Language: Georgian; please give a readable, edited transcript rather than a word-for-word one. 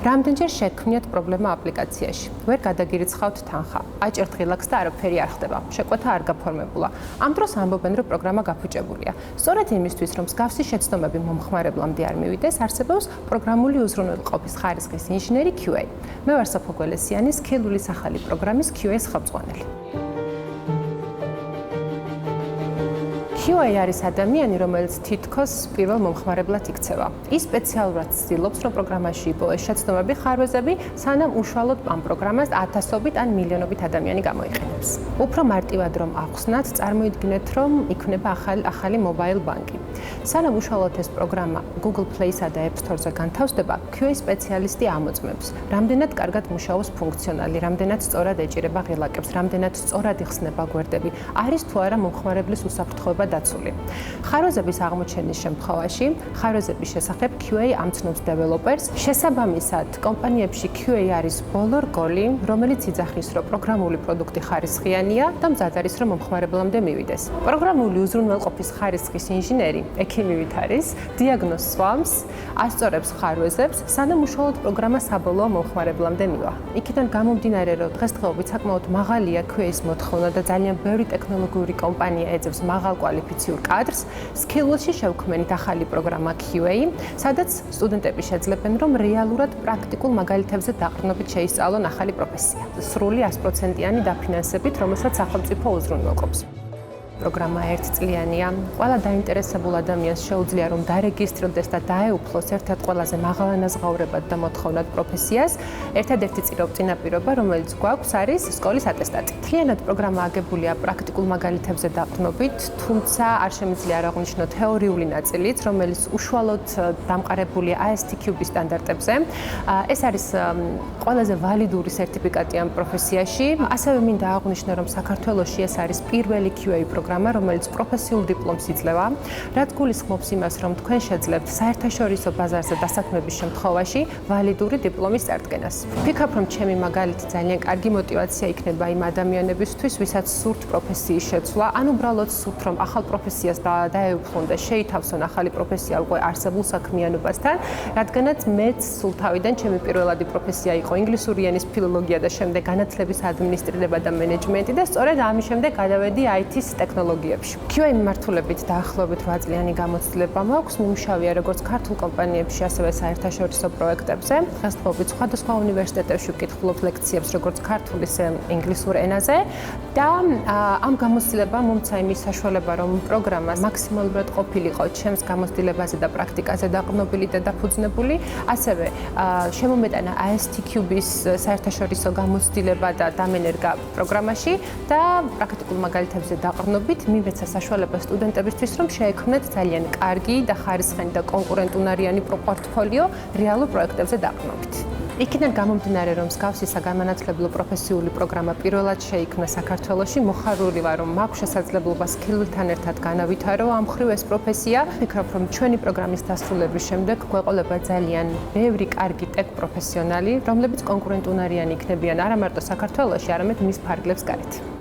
რამდენჯერ შექმნიათ პრობლემა აპლიკაციაში. ვერ გადაგირიცხავთ თანხა. აჭერთ ღილაკს და არაფერი არ ხდება. შეკვეთა არ გაფორმებულა. ამ დროს ამბობენ, რომ პროგრამა გაფუჭებულია. სწორედ იმისთვის, რომ მსგავსი შეცდომები მომხმარებლამდე არ მივიდეს, არსებობს პროგრამული უზრუნველყოფის ხარისხის ინჟინერი QA. მე ვარ სოფო გველესიანი, სქილულის ახალი პროგრამის QA-ის ხელმძღვანელი. QA არის ადამიანი, რომელიც თითქოს პირველ მომხმარებლად იქცევა. ის სპეციალურად ცდილობს, რომ პროგრამაში იპოვეს შეცდომები, ხარვეზები, სანამ უშუალოდ ამ პროგრამას ათასობით ან მილიონობით ადამიანი გამოიყენებს. უფრო მარტივად რომ ახსნათ, წარმოიდგინეთ, რომ იქნება ახალი მობაილ ბანკი. სანამ უშუალოდ ეს პროგრამა Google Play-სა და App Store-ზე განთავსდება, QA სპეციალისტი ამოწმებს, რამდენად კარგად მუშაობს ფუნქციონალი, რამდენად სწორად ეჭირება ღილაკებს, რამდენად სწორად იხსნება გვერდები, არის თუ არა მომხმარებლის უსაფრთხოება დაცული. ხარვეზების აღმოჩენის შემთხვევაში, ხარვეზების შესახებ QA ამცნობს დეველოპერს. შესაბამისად, კომპანიებში QA არის ბოლო რგოლი, რომელიც იძახის, რომ პროგრამული პროდუქტი ხარისხიანია და მზად არის, რომ მომხმარებლამდე მივიდეს. პროგრამული უზრუნველყოფის ხარისხის ინჟინერი ექიმივით არის, დიაგნოზს სვამს, ასწორებს ხარვეზებს, სანამ უშუალოდ პროგრამა საბოლოო მომხმარებლამდე მივა. იქიდან გამომდინარე, რომ დღესდღეობით საკმაოდ მაღალია QA-ის მოთხოვნა და ძალიან ბევრი ტექნოლოგიური კომპანია ეძებს მაღალ კვალიფიციურ კადრს, Skillsში შევქმნით ახალი პროგრამა QA, სადაც სტუდენტები შეძლებენ, რომ რეალურად პრაქტიკულ მაგალითებზე დაყრდნობით შეისწავლონ ახალი პროფესია. სრული 100%-იანი დაფინანსებით, რომელსაც სახელმწიფო უზრუნველყოფს. პროგრამა ერთწლიანია. ყველა დაინტერესებულ ადამიანს შეუძლია რომ დარეგისტრირდეს და დაეუფლოს ერთ-ერთ ყველაზე მაღალანაზღაურებად და მოთხოვნად პროფესიას. ერთადერთი წინაპირობა, რომელიც გვაქვს, არის სკოლის ატესტატი. მთლიანად პროგრამა აგებულია პრაქტიკულ მაგალითებზე დაყრდნობით, თუმცა არ შემიძლია არ აღვნიშნო თეორიული ნაწილიც, რომელიც უშუალოდ დამყარებულია ISTQB სტანდარტებზე. ეს არის ყველაზე ვალიდური სერტიფიკატი ამ პროფესიაში. ასევე მინდა აღვნიშნო, რომ საქართველოში ეს არის პირველი QA პროგრამა, რომელიც პროფესიულ დიპლომს იძლევა, რაც გულისხმობს იმას, რომ თქვენ შეძლებთ საერთაშორისო ბაზარზე დასაქმების შემთხვევაში ვალიდური დიპლომის წარდგენას. ვფიქრობ, რომ ჩემი მაგალითი ძალიან კარგი мотиваცია იქნება იმ ადამიანებისთვის, ვისაც სურთ პროფესიის შეცვლა, ან უბრალოდ სურთ, რომ ახალ პროფესიას დაეუფლონ და შეითავსონ ახალი პროფესია უკვე არსებულ საქმიანობასთან, რადგანაც მეც სულ თავიდან ჩემი პირველადი პროფესია იყო ინგლისური ენის ფილოლოგია და შემდეგ განათლების ადმინისტრირება და მენეჯმენტი და სწორედ ამის შემდეგ გადავედი IT-ს ტექნოლოგიებში. QA მიმართულებით დაახლოებით 8 წლიანი გამოცდილება მაქვს, მიმუშავია როგორც ქართულ კომპანიებში, ასევე საერთაშორისო პროექტებზე. დღესდღეობით სხვადასხვა უნივერსიტეტებში ვკითხულობ ლექციებს როგორც ქართულ, ისე ინგლისურ ენაზე და ამ გამოცდილებამ მომცა იმის საშუალება, რომ პროგრამა მაქსიმალურად ყოფილიყო ჩემს გამოცდილებაზე და პრაქტიკაზე დაყრდნობილი და დაფუძნებული, ასევე შემომეტანა ISTQB-ის საერთაშორისო გამოცდილება და დამენერგა პროგრამაში და პრაქტიკულ მაგალითებზე დაყრდნობით მიმეცა საშუალება სტუდენტებისთვის, რომ შეექმნათ ძალიან კარგი და ხარისხიანი და კონკურენტუნარიანი პორტფოლიო რეალურ პროექტებზე დაყრდნობით. იქიდან გამომდინარე, რომ მსგავსი საგანმანათლებლო პროფესიული პროგრამა პირველად შეიქმნა საქართველოში, მოხარული ვარ, რომ მაქვს შესაძლებლობა Skillsთან ერთად განავითარო ამ მხრივ ეს პროფესია. ვფიქრობ, რომ ჩვენი პროგრამის დასრულების შემდეგ გვეყოლება ძალიან ბევრი კარგი ტექ პროფესიონალი, რომლებიც კონკურენტუნარიანი იქნებიან არა მარტო საქართველოში, არამედ მის ფარგლებს გარეთ.